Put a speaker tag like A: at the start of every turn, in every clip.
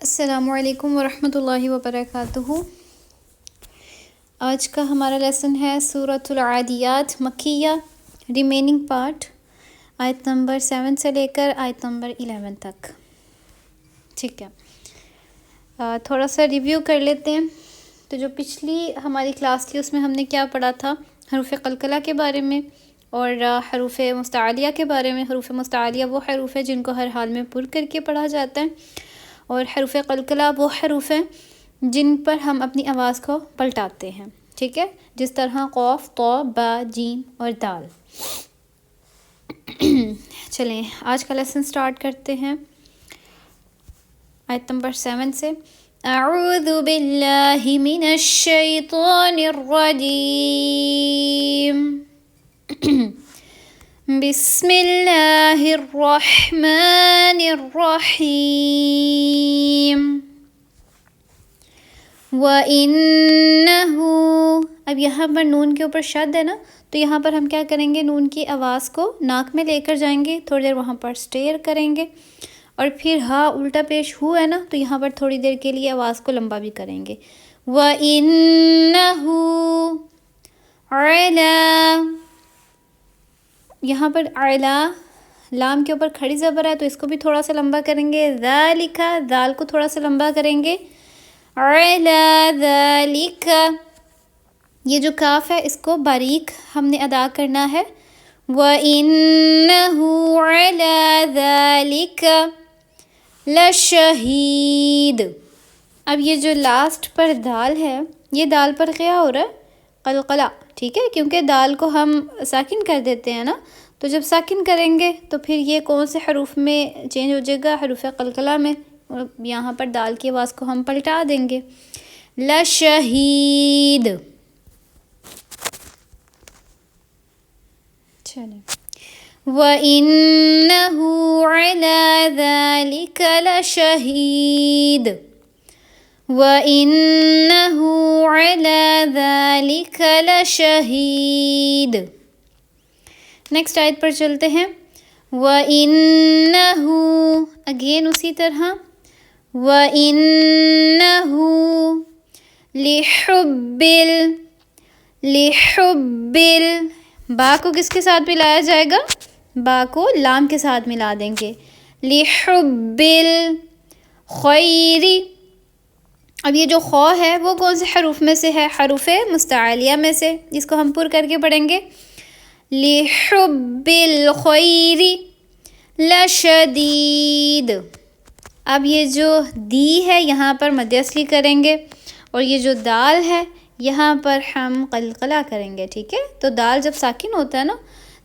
A: السلام علیکم ورحمۃ اللہ وبرکاتہ۔ آج کا ہمارا لیسن ہے سورۃ العادیات مکیہ ریمیننگ پارٹ، آیت نمبر 7 سے لے کر آیت نمبر 11 تک۔ ٹھیک ہے، تھوڑا سا ریویو کر لیتے ہیں۔ تو جو پچھلی ہماری کلاس تھی اس میں ہم نے کیا پڑھا تھا؟ حروف قلقلہ کے بارے میں اور حروف مستعلیہ کے بارے میں۔ حروف مستعلیہ وہ حروف ہیں جن کو ہر حال میں پر کر کے پڑھا جاتا ہے، اور حروف قلقلہ وہ حروف ہیں جن پر ہم اپنی آواز کو پلٹاتے ہیں، ٹھیک ہے، جس طرح قاف، طا، با، جیم اور دال۔ چلیں آج کا لیسن سٹارٹ کرتے ہیں آیت نمبر 7 سے۔ اعوذ باللہ من الشیطان الرجیم، بسم اللہ الرحمن الرحیم۔ وَإِنَّهُ، اب یہاں پر نون کے اوپر شد ہے نا، تو یہاں پر ہم کیا کریں گے؟ نون کی آواز کو ناک میں لے کر جائیں گے، تھوڑی دیر وہاں پر اسٹیئر کریں گے، اور پھر ہاں الٹا پیش ہو ہے نا، تو یہاں پر تھوڑی دیر کے لیے آواز کو لمبا بھی کریں گے۔ وَإِنَّهُ عَلَىٰ، یہاں پر علا لام کے اوپر کھڑی زبر ہے تو اس کو بھی تھوڑا سا لمبا کریں گے۔ ذالک، دال کو تھوڑا سا لمبا کریں گے۔ عَلَىٰ ذَلِكَ، یہ جو کاف ہے اس کو باریک ہم نے ادا کرنا ہے۔ وَإِنَّهُ عَلَىٰ ذَلِكَ لَشَهِيدٌ، اب یہ جو لاسٹ پر دال ہے، یہ دال پر کیا ہو رہا ہے؟ قلقلہ، ٹھیک ہے، کیونکہ دال کو ہم ساکن کر دیتے ہیں نا، تو جب ساکن کریں گے تو پھر یہ کون سے حروف میں چینج ہو جائے گا؟ حروف قلقلہ میں۔ یہاں پر دال کی آواز کو ہم پلٹا دیں گے، لشہید۔ چلیں، وَإِنَّهُ عَلَىٰ ذَلِكَ لَشَهِيدٌ، وَإِنَّهُ عَلَىٰ ذَلِكَ لَشَهِيدٌ۔ نیکسٹ آیت پر چلتے ہیں۔ وَإِنَّهُ، اگین اسی طرح، وَإِنَّهُ لِحُبِّ با کو کس کے ساتھ ملایا جائے گا؟ با کو لام کے ساتھ ملا دیں گے۔ لِحُبِّ الْخَيْرِ، اب یہ جو خو ہے وہ کون سے حروف میں سے ہے؟ حروف مستعلیہ میں سے، جس کو ہم پر کر کے پڑھیں گے۔ لِحُبِّ الْخَيْرِ لَشَدِيدٌ، اب یہ جو دی ہے یہاں پر مد اصلی کریں گے، اور یہ جو دال ہے یہاں پر ہم قلقلہ کریں گے، ٹھیک ہے۔ تو دال جب ساکن ہوتا ہے نا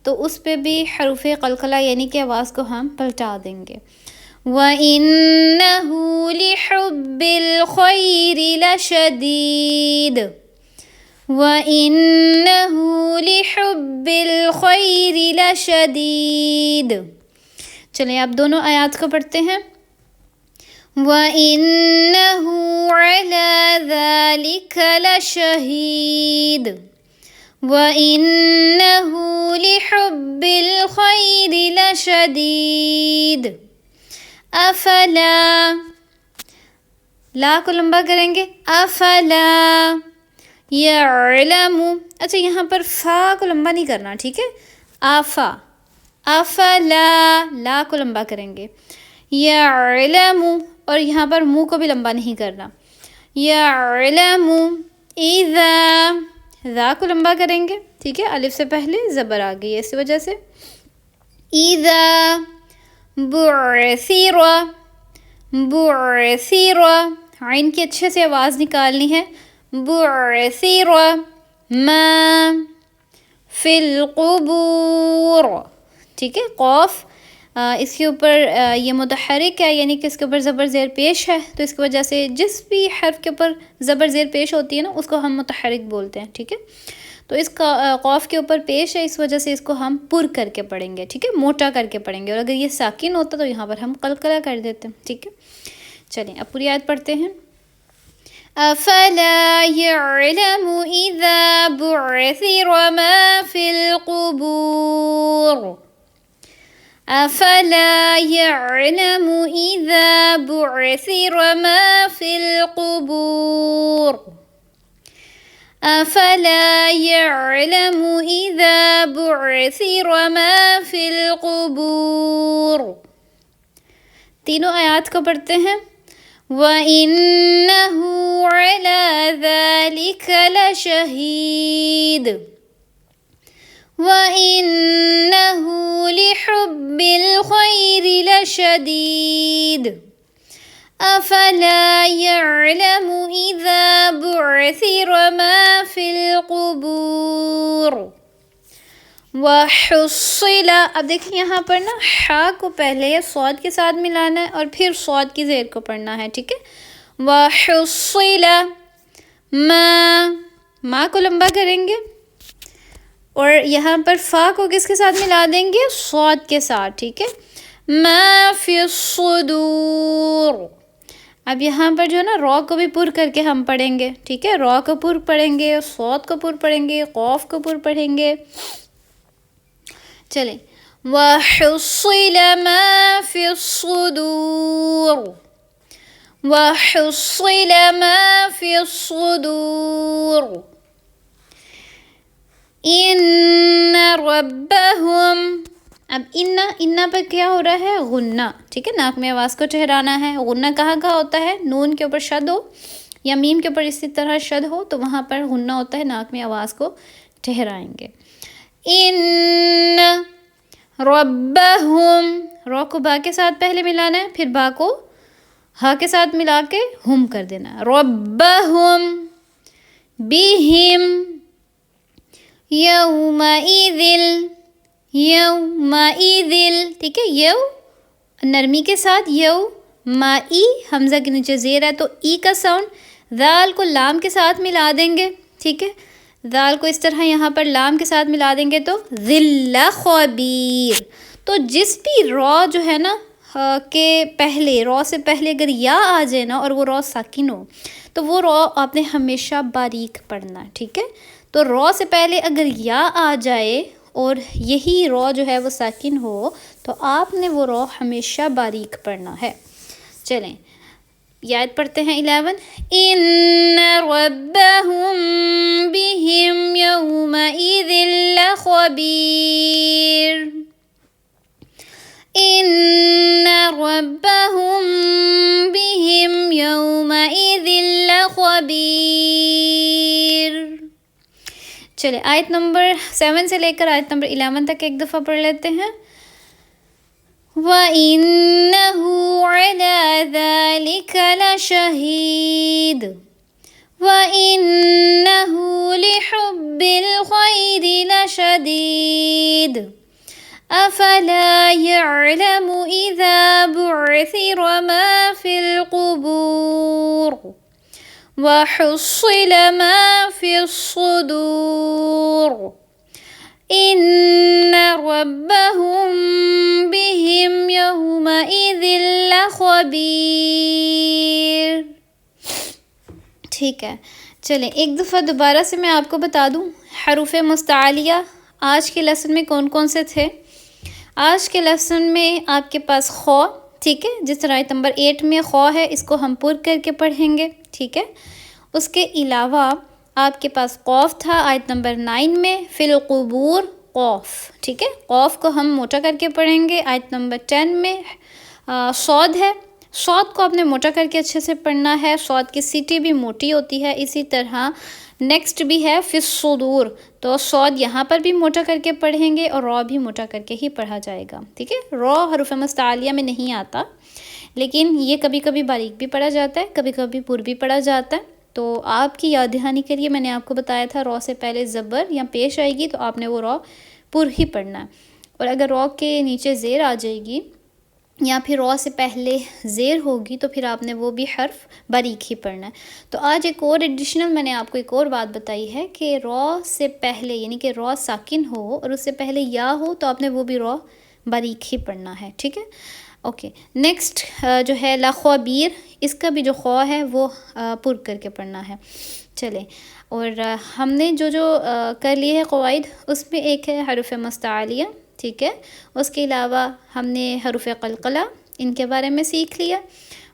A: تو اس پہ بھی حروف قلقلہ یعنی کہ آواز کو ہم پلٹا دیں گے۔ وَإِنَّهُ لِحُبِّ الْخَيْرِ لَشَدِيدٌ، وَإِنَّهُ لِحُبِّ الْخَيْرِ لَشَدِيدٌ۔ چلیں آپ دونوں آیات کو پڑھتے ہیں۔ وَإِنَّهُ عَلَىٰ ذَلِكَ لَشَهِيدٌ، وَإِنَّهُ لِحُبِّ الْخَيْرِ لَشَدِيدٌ۔ افلا، لا کو لمبا کریں گے۔ افلا یعلم، اچھا یہاں پر فا کو لمبا نہیں کرنا، ٹھیک ہے۔ آفا، افلا، لا کو لمبا کریں گے۔ یعلم، اور یہاں پر منہ کو بھی لمبا نہیں کرنا۔ یعلم اذا، ذا کو لمبا کریں گے، ٹھیک ہے، الف سے پہلے زبر آ گئی ہے اس وجہ سے۔ اذا بعثر، بعثر، عین کی اچھے سے آواز نکالنی ہے۔ بعثر ما فی القبور، ٹھیک ہے۔ قوف اس کے اوپر یہ متحرک ہے، یعنی کہ اس کے اوپر زبر زیر پیش ہے، تو اس کی وجہ سے جس بھی حرف کے اوپر زبر زیر پیش ہوتی ہے نا اس کو ہم متحرک بولتے ہیں، ٹھیک ہے۔ تو اس کا قوف کے اوپر پیش ہے، اس وجہ سے اس کو ہم پر کر کے پڑھیں گے، ٹھیک ہے، موٹا کر کے پڑھیں گے، اور اگر یہ ساکن ہوتا تو یہاں پر ہم قلقلہ کر دیتے ہیں، ٹھیک ہے۔ چلیں اب پوری آیت پڑھتے ہیں۔ افلا يعلم اذا بعثر ما في القبور، افلا يعلم اذا بعثر ما في القبور أفلا يعلم إذا بعثر ما في القبور. تینوں آیات کو پڑھتے ہیں. وَإِنَّهُ عَلَى ذَلِكَ لَشَهِيدٌ وَإِنَّهُ لِحُبِّ الْخَيْرِ لَشَدِيدٌ أَفَلَا يَعْلَمُ إِذَا بُعْثِرَ مَا فِي الْقُبُورِ وَحُصِّلَ. اب دیکھیں یہاں پر نا حا کو پہلے صاد کے ساتھ ملانا ہے اور پھر صاد کی زیر کو پڑھنا ہے. ٹھیک ہے. وَحُصِّلَ ما کو لمبا کریں گے اور یہاں پر فا کو کس کے ساتھ ملا دیں گے؟ صاد کے ساتھ. ٹھیک ہے. ما فی الصدور. اب یہاں پر جو ہے نا را کو بھی پر کر کے ہم پڑھیں گے. ٹھیک ہے. را کو پر پڑھیں گے، صاد کو پر پڑھیں گے، قاف کو پر پڑھیں گے. چلیں. وَحُصِّلَ مَا فِي الصُّدُورِ وَحُصِّلَ مَا فِي الصُّدُورِ إِنَّ رَبَّهُمْ. اب انا پر کیا ہو رہا ہے؟ غنہ. ٹھیک ہے. ناک میں آواز کو ٹھہرانا ہے. غنہ کہاں ہوتا ہے؟ نون کے اوپر شد ہو یا میم کے اوپر اسی طرح شد ہو تو وہاں پر غنہ ہوتا ہے، ناک میں آواز کو ٹھہرائیں گے. ان ربہم. را کو با کے ساتھ پہلے ملانا ہے، پھر با کو ہا کے ساتھ ملا کے ہم کر دینا. ربہم بہم یومئذ. ٹھیک ہے. یو نرمی کے ساتھ یو ما ای، حمزہ کے نیچے زیر ہے تو ای کا ساؤنڈ. دال کو لام کے ساتھ ملا دیں گے. ٹھیک ہے. دال کو اس طرح یہاں پر لام کے ساتھ ملا دیں گے تو ذل خبیر. تو جس بھی را جو ہے نا کہ پہلے را سے پہلے اگر یا آ جائے نا اور وہ را ساکن ہو تو وہ را آپ نے ہمیشہ باریک پڑھنا. ٹھیک ہے. تو را سے پہلے اگر یا آ جائے اور یہی را جو ہے وہ ساکن ہو تو آپ نے وہ را ہمیشہ باریک پڑھنا ہے. چلیں یاد پڑھتے ہیں 11. ان ربهم بهم يومئذ لخبير. ان ربهم بهم يومئذ لخبير. چلے آیت نمبر 7 سے لے کر آیت نمبر 11 تک ایک دفعہ پڑھ لیتے ہیں. وَإِنَّهُ عَلَى ذَلِكَ لَشَهِيدٌ وَإِنَّهُ لِحُبِّ الْخَيْرِ لَشَدِيدٌ أَفَلَا يَعْلَمُ إِذَا بُعْثِرَ مَا فِي الْقُبُورِ وَحُصِّلَ مَا فِي الصُّدُورِ إِنَّ رَبَّهُمْ بِهِمْ يَوْمَئِذٍ لَخَبِيرٌ. ٹھیک ہے. چلیں ایک دفعہ دوبارہ سے میں آپ کو بتا دوں حروف مستعلیہ آج کے لیسن میں کون کون سے تھے. آج کے لیسن میں آپ کے پاس خو. ٹھیک ہے. جس طرح آیت نمبر 8 میں خو ہے، اس کو ہم پر کر کے پڑھیں گے. ٹھیک ہے. اس کے علاوہ آپ کے پاس قوف تھا آیت نمبر 9 میں، فی القبور قوف. ٹھیک ہے. قوف کو ہم موٹا کر کے پڑھیں گے. آیت نمبر 10 میں صاد ہے، صاد کو آپ نے موٹا کر کے اچھے سے پڑھنا ہے. صاد کی سیٹی بھی موٹی ہوتی ہے. اسی طرح نیکسٹ بھی ہے فی الصدور، تو صاد یہاں پر بھی موٹا کر کے پڑھیں گے اور را بھی موٹا کر کے ہی پڑھا جائے گا. ٹھیک ہے. را حروف مستعلیہ میں نہیں آتا، لیکن یہ کبھی کبھی باریک بھی پڑھا جاتا ہے، کبھی کبھی پر بھی پڑھا جاتا ہے. تو آپ کی یاد دہانی کے لیے میں نے آپ کو بتایا تھا را سے پہلے زبر یا پیش آئے گی تو آپ نے وہ را پر ہی پڑھنا ہے، اور اگر را کے نیچے زیر آ جائے گی یا پھر را سے پہلے زیر ہوگی تو پھر آپ نے وہ بھی حرف باریک ہی پڑھنا ہے. تو آج ایک اور ایڈیشنل میں نے آپ کو ایک اور بات بتائی ہے کہ را سے پہلے یعنی کہ را ساکن ہو اور اس سے پہلے یا ہو تو آپ نے وہ بھی را باریک ہی پڑھنا ہے. ٹھیک ہے. اوکے. نیکسٹ جو ہے لخبیر، اس کا بھی جو خوا ہے وہ پر کر کے پڑھنا ہے. چلیں اور ہم نے جو کر لی ہے قواعد، اس میں ایک ہے حروف مستعلیہ. ٹھیک ہے. اس کے علاوہ ہم نے حروف قلقلہ ان کے بارے میں سیکھ لیا.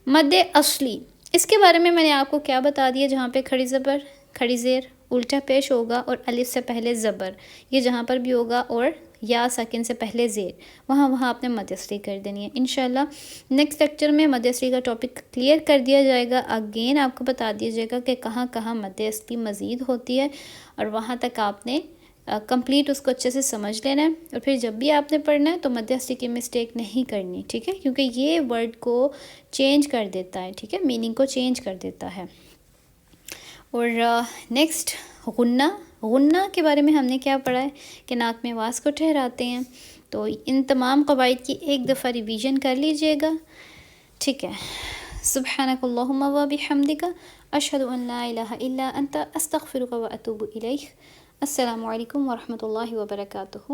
A: مد اصلی، اس کے بارے میں نے آپ کو کیا بتا دیا، جہاں پہ کھڑی زبر کھڑی زیر الٹا پیش ہوگا اور الف سے پہلے زبر، یہ جہاں پر بھی ہوگا، اور یا ساکن سے پہلے زیر، وہاں آپ نے مد اصلی کر دینی ہے. انشاءاللہ نیکسٹ لیکچر میں مد اصلی کا ٹاپک کلیئر کر دیا جائے گا. اگین آپ کو بتا دیا جائے گا کہ کہاں کہاں مد اصلی مزید ہوتی ہے، اور وہاں تک آپ نے کمپلیٹ اس کو اچھے سے سمجھ لینا ہے. اور پھر جب بھی آپ نے پڑھنا ہے تو مد اصلی کی مسٹیک نہیں کرنی، ٹھیک ہے، کیونکہ یہ ورڈ کو چینج کر دیتا ہے، ٹھیک ہے، میننگ کو چینج کر دیتا ہے. اور نیکسٹ غنہ، غنہ کے بارے میں ہم نے کیا پڑھا ہے کہ ناک میں آواز کو ٹھہراتے ہیں. تو ان تمام قواعد کی ایک دفعہ ریویژن کر لیجئے گا، ٹھیک ہے. سبحانک اللہم و بحمدک، اشہد ان لا الہ الا انت، استغفرک و اتوب الیک. السلام علیکم ورحمۃ اللہ وبرکاتہ.